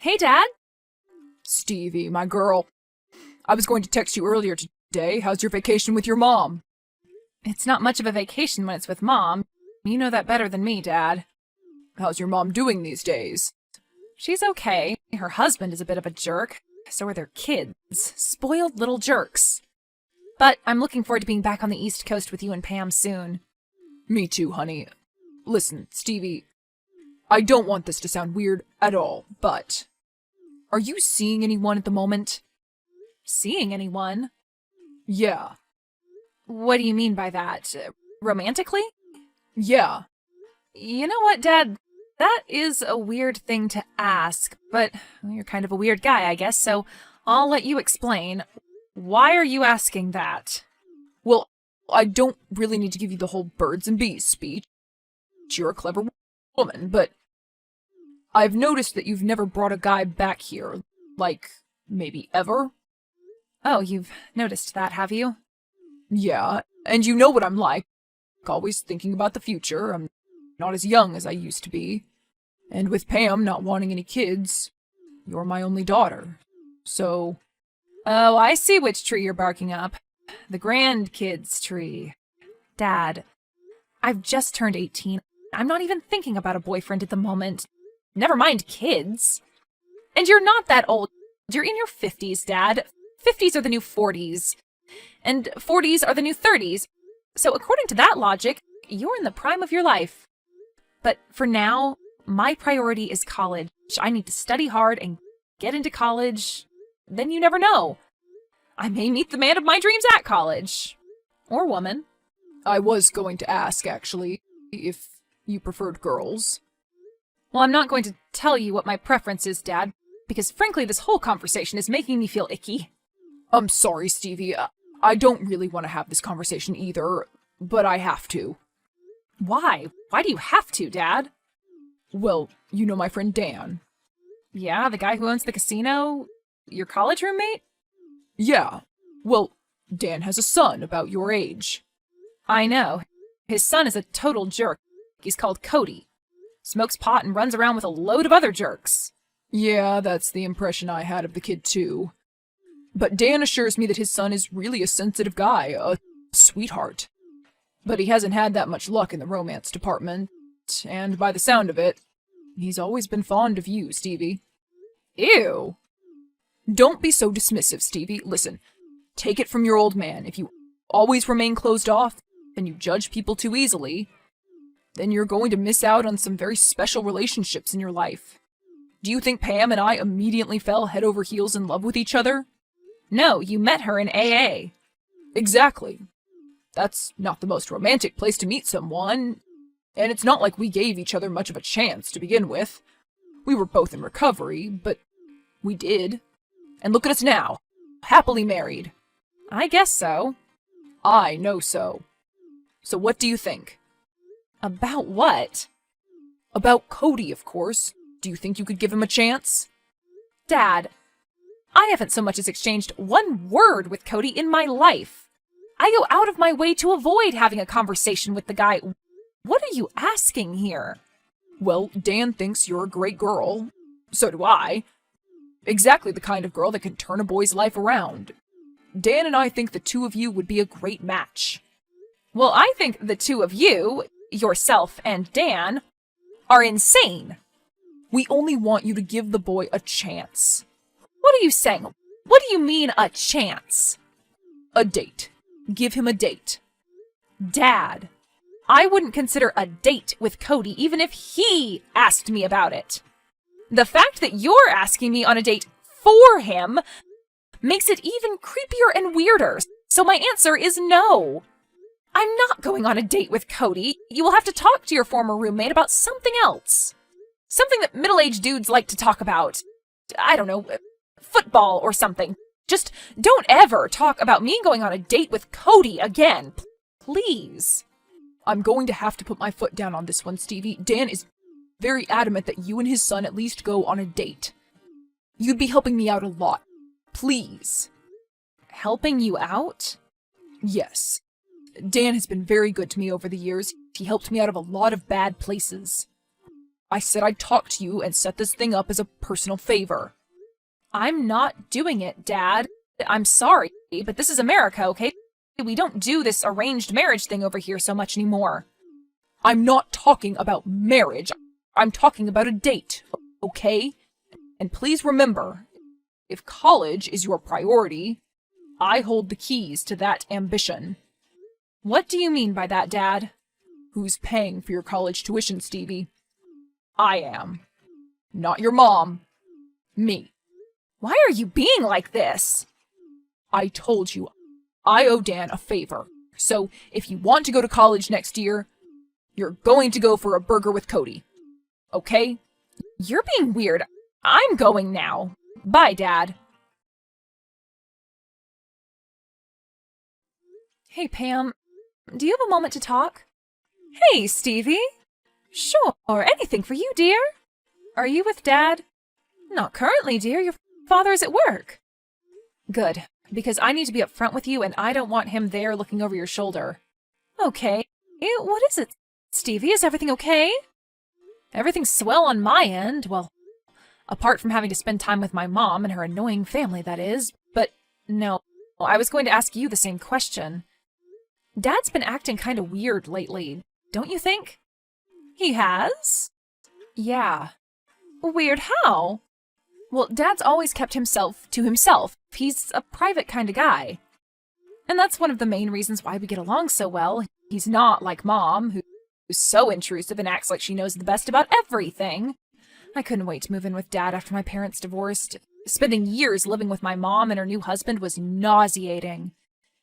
Hey, Dad. Stevie, my girl. I was going to text you earlier today. How's your vacation with your mom? It's not much of a vacation when it's with Mom. You know that better than me, Dad. How's your mom doing these days? She's okay. Her husband is a bit of a jerk. So are their kids. Spoiled little jerks. But I'm looking forward to being back on the East Coast with you and Pam soon. Me too, honey. Listen, Stevie, I don't want this to sound weird at all, but are you seeing anyone at the moment? Seeing anyone? Yeah. What do you mean by that? Romantically? Yeah. You know what, Dad? That is a weird thing to ask, but you're kind of a weird guy, I guess, so I'll let you explain. Why are you asking that? Well, I don't really need to give you the whole birds and bees speech. You're a clever woman, but I've noticed that you've never brought a guy back here, like, maybe ever? Oh, you've noticed that, have you? Yeah, and you know what I'm like. Always thinking about the future. I'm not as young as I used to be. And with Pam not wanting any kids, you're my only daughter. So... Oh, I see which tree you're barking up. The grandkids tree. Dad, I've just turned 18. I'm not even thinking about a boyfriend at the moment. Never mind kids. And you're not that old. You're in your 50s, Dad. 50s are the new 40s. And 40s are the new 30s. So according to that logic, you're in the prime of your life. But for now, my priority is college. I need to study hard and get into college. Then you never know. I may meet the man of my dreams at college. Or woman. I was going to ask, actually, if you preferred girls. Well, I'm not going to tell you what my preference is, Dad, because frankly this whole conversation is making me feel icky. I'm sorry, Stevie. I don't really want to have this conversation either, but I have to. Why? Why do you have to, Dad? Well, you know my friend Dan. Yeah, the guy who owns the casino? Your college roommate? Yeah. Well, Dan has a son about your age. I know. His son is a total jerk. He's called Cody. Smokes pot and runs around with a load of other jerks. Yeah, that's the impression I had of the kid too. But Dan assures me that his son is really a sensitive guy, a sweetheart. But he hasn't had that much luck in the romance department, and by the sound of it, he's always been fond of you, Stevie. Ew. Don't be so dismissive, Stevie. Listen, take it from your old man. If you always remain closed off, and you judge people too easily, then you're going to miss out on some very special relationships in your life. Do you think Pam and I immediately fell head over heels in love with each other? No, you met her in AA. Exactly. That's not the most romantic place to meet someone, and it's not like we gave each other much of a chance to begin with. We were both in recovery, but we did. And look at us now, happily married. I guess so. I know so. So what do you think? About what? About Cody, of course. Do you think you could give him a chance? Dad, I haven't so much as exchanged one word with Cody in my life. I go out of my way to avoid having a conversation with the guy. What are you asking here? Well, Dan thinks you're a great girl. So do I. Exactly the kind of girl that can turn a boy's life around. Dan and I think the two of you would be a great match. Well, I think the two of you, yourself and Dan, are insane. We only want you to give the boy a chance. What are you saying? What do you mean, a chance? A date. Give him a date. Dad, I wouldn't consider a date with Cody even if he asked me about it. The fact that you're asking me on a date for him makes it even creepier and weirder, so my answer is no. I'm not going on a date with Cody. You will have to talk to your former roommate about something else. Something that middle-aged dudes like to talk about. I don't know, football or something. Just don't ever talk about me going on a date with Cody again. Please. I'm going to have to put my foot down on this one, Stevie. Dan is very adamant that you and his son at least go on a date. You'd be helping me out a lot. Please. Helping you out? Yes. Dan has been very good to me over the years. He helped me out of a lot of bad places. I said I'd talk to you and set this thing up as a personal favor. I'm not doing it, Dad. I'm sorry, but this is America, okay? We don't do this arranged marriage thing over here so much anymore. I'm not talking about marriage. I'm talking about a date, okay? And please remember, if college is your priority, I hold the keys to that ambition. What do you mean by that, Dad? Who's paying for your college tuition, Stevie? I am. Not your mom. Me. Why are you being like this? I told you, I owe Dan a favor. So if you want to go to college next year, you're going to go for a burger with Cody. Okay? You're being weird. I'm going now. Bye, Dad. Hey, Pam. Do you have a moment to talk? Hey, Stevie. Sure, anything for you, dear. Are you with Dad? Not currently, dear. Your father is at work. Good, because I need to be upfront with you, and I don't want him there looking over your shoulder. Okay. What is it, Stevie? Is everything okay? Everything's swell on my end. Well, apart from having to spend time with my mom and her annoying family, that is. But no, I was going to ask you the same question. Dad's been acting kind of weird lately, don't you think? He has? Yeah. Weird how? Well, Dad's always kept himself to himself. He's a private kind of guy. And that's one of the main reasons why we get along so well. He's not like Mom, who's so intrusive and acts like she knows the best about everything. I couldn't wait to move in with Dad after my parents divorced. Spending years living with my mom and her new husband was nauseating.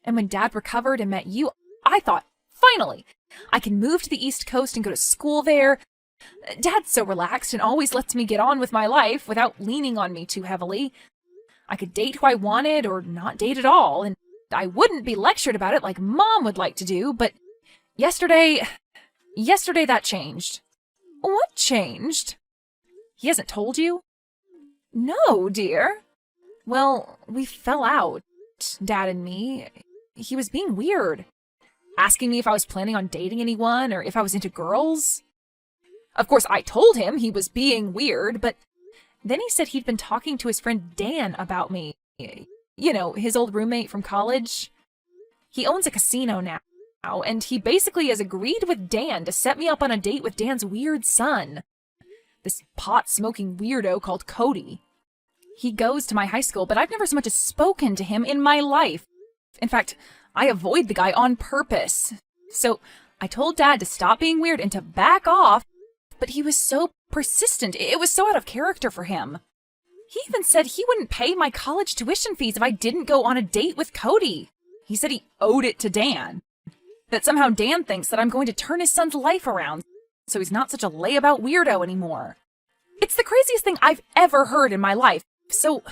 And when Dad recovered and met you, I thought, finally, I can move to the East Coast and go to school there. Dad's so relaxed and always lets me get on with my life without leaning on me too heavily. I could date who I wanted or not date at all, and I wouldn't be lectured about it like Mom would like to do, but yesterday that changed. What changed? He hasn't told you? No, dear. Well, we fell out, Dad and me. He was being weird, asking me if I was planning on dating anyone or if I was into girls. Of course, I told him he was being weird, but then he said he'd been talking to his friend Dan about me. You know, his old roommate from college. He owns a casino now, and he basically has agreed with Dan to set me up on a date with Dan's weird son. This pot-smoking weirdo called Cody. He goes to my high school, but I've never so much as spoken to him in my life. In fact, I avoid the guy on purpose. So I told Dad to stop being weird and to back off, but he was so persistent. It was so out of character for him. He even said he wouldn't pay my college tuition fees if I didn't go on a date with Cody. He said he owed it to Dan. That somehow Dan thinks that I'm going to turn his son's life around, so he's not such a layabout weirdo anymore. It's the craziest thing I've ever heard in my life. So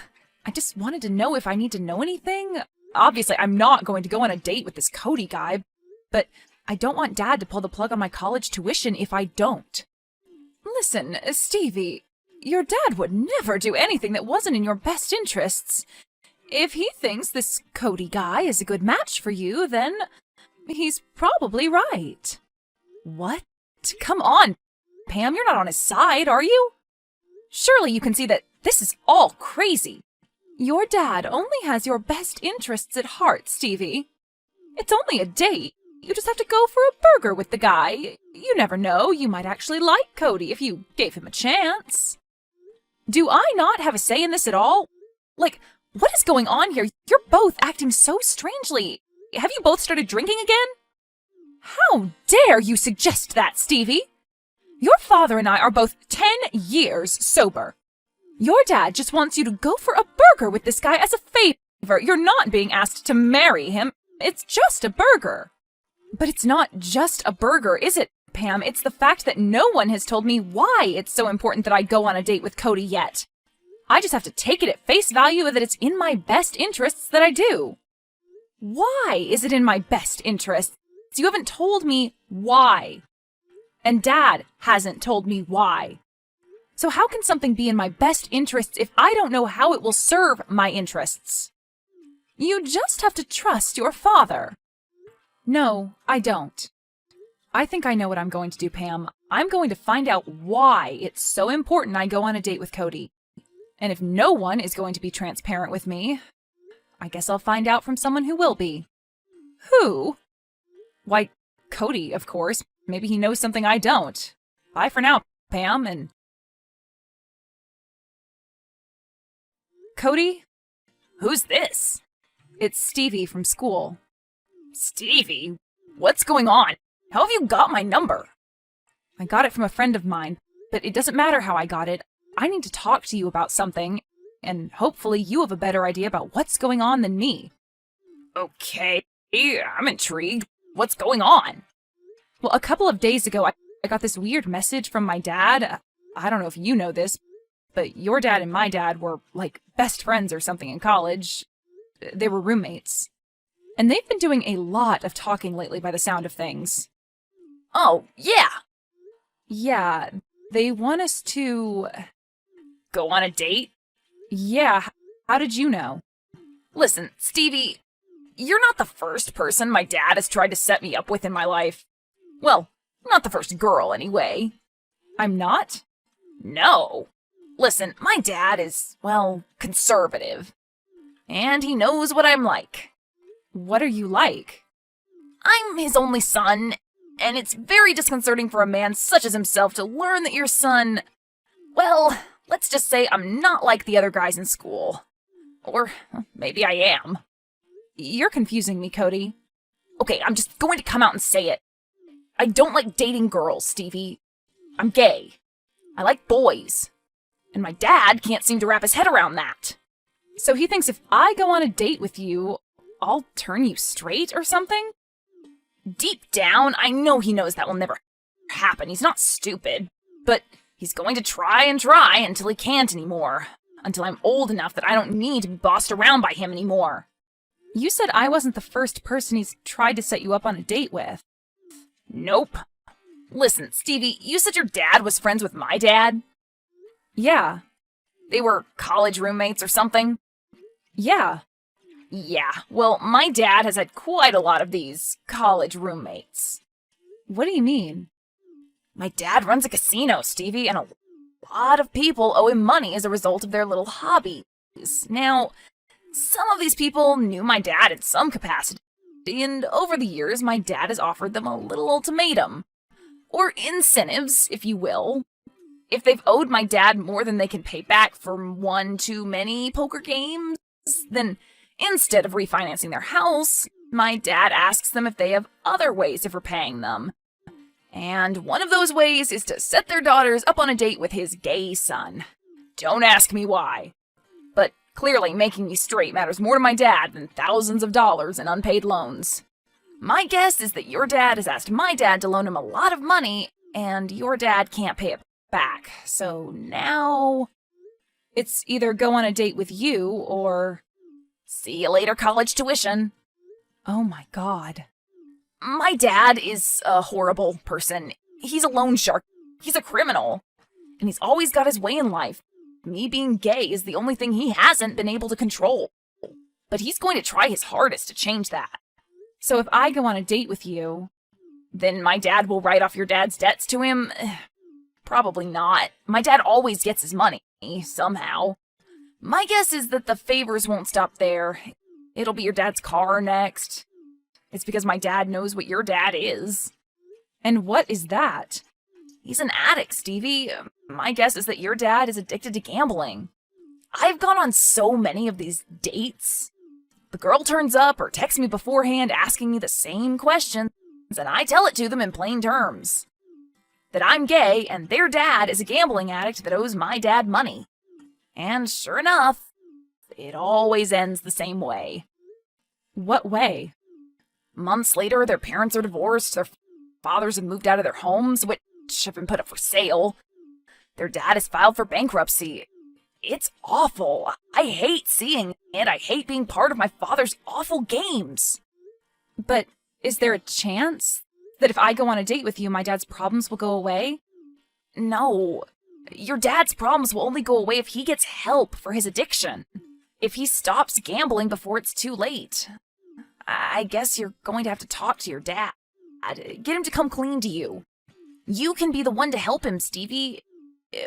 I just wanted to know if I need to know anything. Obviously, I'm not going to go on a date with this Cody guy, but I don't want Dad to pull the plug on my college tuition if I don't. Listen, Stevie, your dad would never do anything that wasn't in your best interests. If he thinks this Cody guy is a good match for you, then he's probably right. What? Come on, Pam, you're not on his side, are you? Surely you can see that this is all crazy. Your dad only has your best interests at heart, Stevie. It's only a date. You just have to go for a burger with the guy. You never know, you might actually like Cody if you gave him a chance. Do I not have a say in this at all? Like, what is going on here? You're both acting so strangely. Have you both started drinking again? How dare you suggest that, Stevie? Your father and I are both 10 years sober. Your dad just wants you to go for a burger with this guy as a favor. You're not being asked to marry him. It's just a burger. But it's not just a burger, is it, Pam? It's the fact that no one has told me why it's so important that I go on a date with Cody yet. I just have to take it at face value that it's in my best interests that I do. Why is it in my best interests? You haven't told me why. And Dad hasn't told me why. So how can something be in my best interests if I don't know how it will serve my interests? You just have to trust your father. No, I don't. I think I know what I'm going to do, Pam. I'm going to find out why it's so important I go on a date with Cody. And if no one is going to be transparent with me, I guess I'll find out from someone who will be. Who? Why, Cody, of course. Maybe he knows something I don't. Bye for now, Pam, and... Cody? Who's this? It's Stevie from school. Stevie? What's going on? How have you got my number? I got it from a friend of mine, but it doesn't matter how I got it. I need to talk to you about something, and hopefully you have a better idea about what's going on than me. Okay, I'm intrigued. What's going on? Well, a couple of days ago, I got this weird message from my dad. I don't know if you know this, but your dad and my dad were, like, best friends or something in college. They were roommates. And they've been doing a lot of talking lately by the sound of things. Oh, yeah. Yeah, they want us to... Go on a date? Yeah, how did you know? Listen, Stevie, you're not the first person my dad has tried to set me up with in my life. Well, not the first girl, anyway. I'm not? No. Listen, my dad is, well, conservative. And he knows what I'm like. What are you like? I'm his only son, and it's very disconcerting for a man such as himself to learn that your son... Well, let's just say I'm not like the other guys in school. Or maybe I am. You're confusing me, Cody. Okay, I'm just going to come out and say it. I don't like dating girls, Stevie. I'm gay. I like boys. And my dad can't seem to wrap his head around that. So he thinks if I go on a date with you, I'll turn you straight or something? Deep down, I know he knows that will never happen. He's not stupid. But he's going to try and try until he can't anymore. Until I'm old enough that I don't need to be bossed around by him anymore. You said I wasn't the first person he's tried to set you up on a date with. Nope. Listen, Stevie, you said your dad was friends with my dad? Yeah. They were college roommates or something? Yeah. Yeah, well, my dad has had quite a lot of these college roommates. What do you mean? My dad runs a casino, Stevie, and a lot of people owe him money as a result of their little hobbies. Now, some of these people knew my dad in some capacity, and over the years, my dad has offered them a little ultimatum. Or incentives, if you will. If they've owed my dad more than they can pay back for one too many poker games, then instead of refinancing their house, my dad asks them if they have other ways of repaying them. And one of those ways is to set their daughters up on a date with his gay son. Don't ask me why. But clearly making me straight matters more to my dad than thousands of dollars in unpaid loans. My guess is that your dad has asked my dad to loan him a lot of money, and your dad can't pay it back. So now... It's either go on a date with you, or... See you later, college tuition. Oh my God. My dad is a horrible person. He's a loan shark. He's a criminal. And he's always got his way in life. Me being gay is the only thing he hasn't been able to control. But he's going to try his hardest to change that. So if I go on a date with you... Then my dad will write off your dad's debts to him? Probably not. My dad always gets his money, somehow. My guess is that the favors won't stop there. It'll be your dad's car next. It's because my dad knows what your dad is. And what is that? He's an addict, Stevie. My guess is that your dad is addicted to gambling. I've gone on so many of these dates. The girl turns up or texts me beforehand asking me the same questions, and I tell it to them in plain terms. That I'm gay and their dad is a gambling addict that owes my dad money. And sure enough, it always ends the same way. What way? Months later, their parents are divorced, their fathers have moved out of their homes, which have been put up for sale. Their dad has filed for bankruptcy. It's awful. I hate seeing it. I hate being part of my father's awful games. But is there a chance that if I go on a date with you, my dad's problems will go away? No. Your dad's problems will only go away if he gets help for his addiction. If he stops gambling before it's too late. I guess you're going to have to talk to your dad. Get him to come clean to you. You can be the one to help him, Stevie.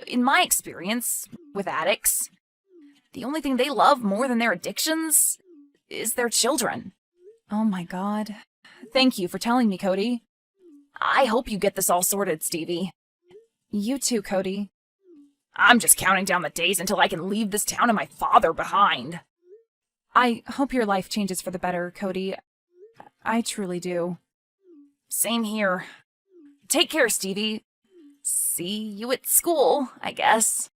In my experience with addicts, the only thing they love more than their addictions is their children. Oh my God. Thank you for telling me, Cody. I hope you get this all sorted, Stevie. You too, Cody. I'm just counting down the days until I can leave this town and my father behind. I hope your life changes for the better, Cody. I truly do. Same here. Take care, Stevie. See you at school, I guess.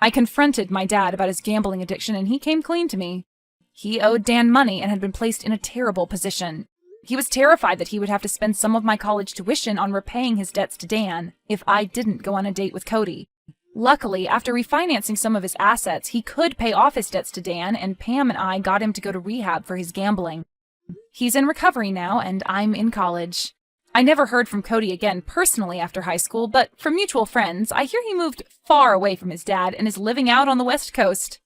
I confronted my dad about his gambling addiction and he came clean to me. He owed Dan money and had been placed in a terrible position. He was terrified that he would have to spend some of my college tuition on repaying his debts to Dan if I didn't go on a date with Cody. Luckily, after refinancing some of his assets, he could pay off his debts to Dan, and Pam and I got him to go to rehab for his gambling. He's in recovery now, and I'm in college. I never heard from Cody again personally after high school, but from mutual friends, I hear he moved far away from his dad and is living out on the West Coast.